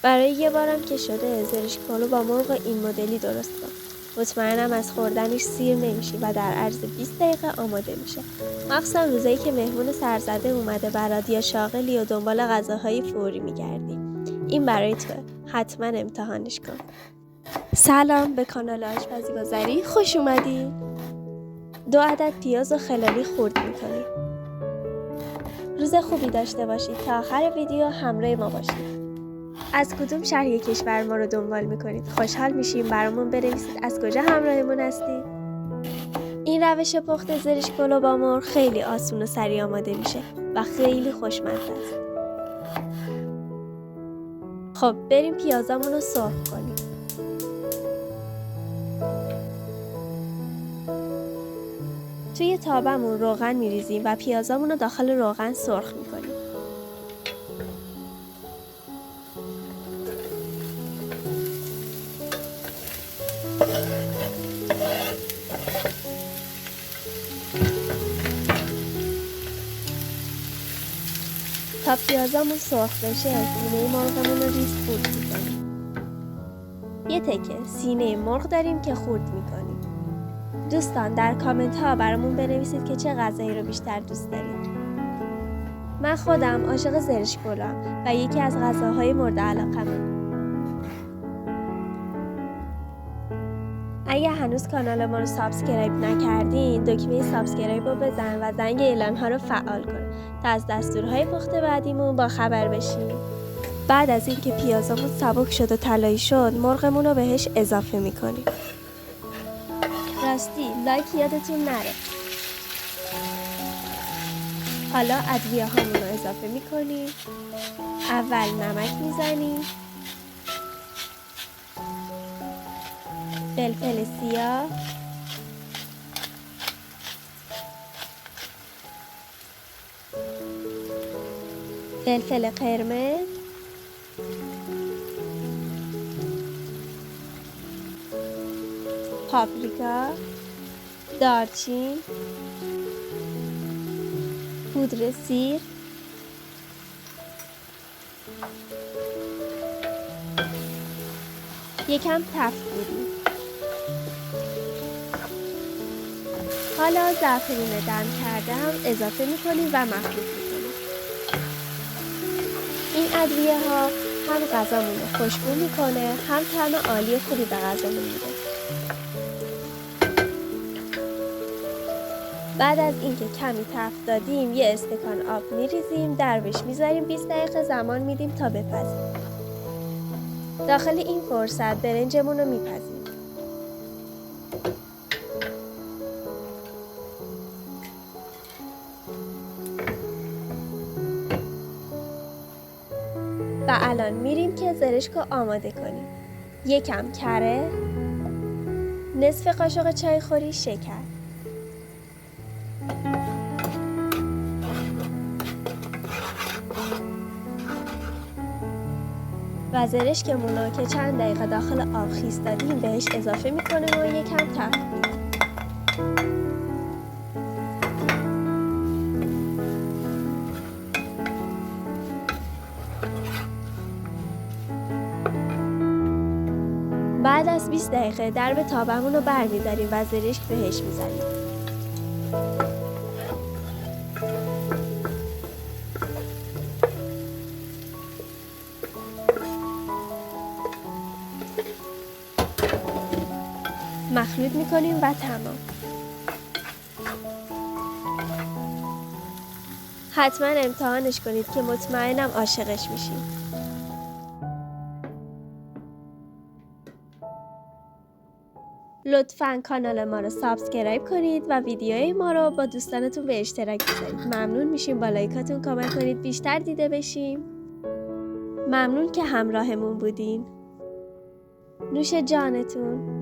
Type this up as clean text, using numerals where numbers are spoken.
برای یه بارم که شده زرشک پلو با مرغ این مدلی درست کن. مطمئنم از خوردنش سیر نمیشی و در عرض 20 دقیقه آماده میشه. مخصوصا روزایی که مهمون سرزده اومده برات یا شاغلی و دنبال غذاهای فوری میگردی. این برای توه. حتما امتحانش کن. سلام، به کانال آشپزی گذری خوش اومدی. 2 عدد پیاز و خلالی خرد میکنی. روز خوبی داشته باشید. تا آخر ویدیو همراه ما باشید. از کدوم شهر کشور ما رو دنبال میکنید؟ خوشحال میشیم برامون بنویسید از کجا همراهمون هستید. این روش پخت زرشک پلو با مرغ خیلی آسون و سریع آماده میشه و خیلی خوشمزه است. خب بریم پیازامون رو سرخ کنیم. توی تابمون روغن میریزیم و پیازامون رو داخل روغن سرخ میکنیم. تا پیازامون سرخ بشه سینه مرغمون رو ریز خورد میکنیم. یه تکه سینه مرغ داریم که خورد میکنیم. دوستان در کامنت ها برامون بنویسید که چه غذایی رو بیشتر دوست دارید. من خودم عاشق زرشک پلوام و یکی از غذاهای مورد علاقمه. اگه هنوز کانال ما رو سابسکرایب نکردین دکمه سابسکرایب رو بزن و زنگ اعلان ها رو فعال کن تا از دستورهای پخت بعدیمون با خبر بشین. بعد از اینکه پیازمون سبک شد و طلایی شد مرغمون رو بهش اضافه میکنیم. راستی لایک یادتون نره. حالا ادویه هامون رو اضافه میکنیم. اول نمک میزنیم، فلفل سیاه، فلفل قرمز، پاپریکا، دارچین، پودر سیر، یکم تفت میدیم. حالا زعفرون دم کرده هم اضافه میکنیم و مخلوط میکنیم. این ادویه ها هم غذامون رو خوشبو میکنه هم طعم عالی خوبی به غذامون میده. بعد از اینکه کمی تفت دادیم یه استکان آب میریزیم، دروش میذاریم 20 دقیقه زمان میدیم تا بپزه. داخل این فرصت برنجمون رو میپزیم. و الان میریم که زرشک رو آماده کنیم. یکم کره، نصف قاشق چایخوری شکر، و زرشکمون رو که چند دقیقه داخل آب خیس دادیم بهش اضافه میکنیم و یکم تفت میدیم. بعد از 20 دقیقه درب تابمون رو برمیداریم و زرشک بهش میزنیم. مخلوط میکنیم و تمام. حتما امتحانش کنید که مطمئنم عاشقش میشین. لطفاً کانال ما رو سابسکرایب کنید و ویدیوهای ما رو با دوستانتون به اشتراک بذارید. ممنون میشیم با لایکاتون کامنت کنید بیشتر دیده بشیم. ممنون که همراهمون بودین. نوش جانتون.